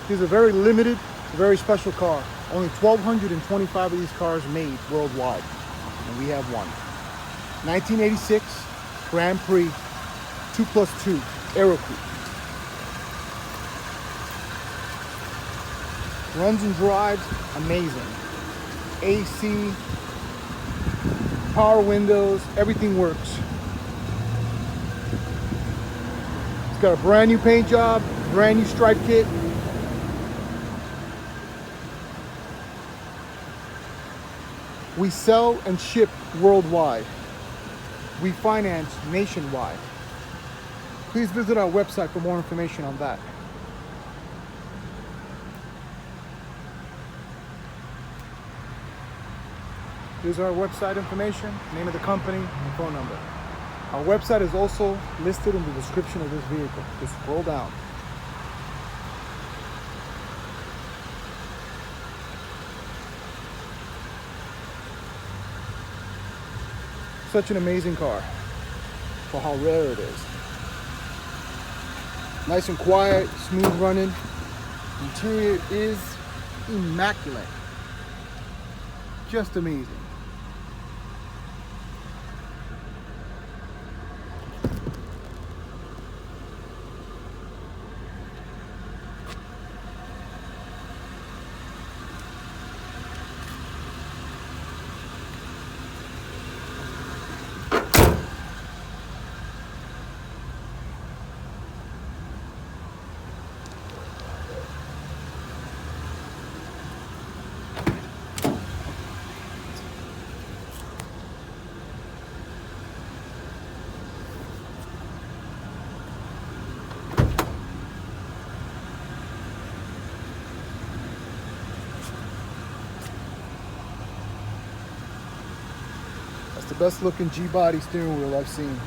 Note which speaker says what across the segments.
Speaker 1: These are very limited, very special car. Only 1,225 of these cars made worldwide, and we have one. 1986 Grand Prix 2+2 Aerocoupe. Runs and drives amazing. AC, power windows, everything works. It's got a brand new paint job, brand new stripe kit. We sell and ship worldwide. We finance nationwide. Please visit our website for more information on that. Here's our website information, name of the company, and phone number. Our website is also listed in the description of this vehicle. Just scroll down. Such an amazing car for how rare it is. Nice and quiet, smooth running. Interior is immaculate. Just amazing. That's the best looking G-body steering wheel I've seen.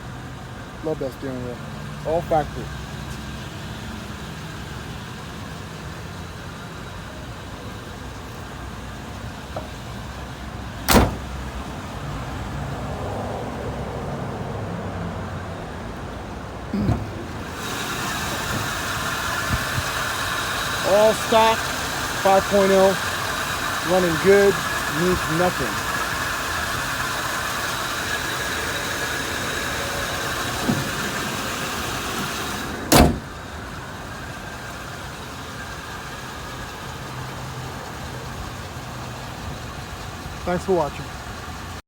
Speaker 1: Love that steering wheel. All factory. All stock, 5.0, running good, needs nothing. Thanks for watching.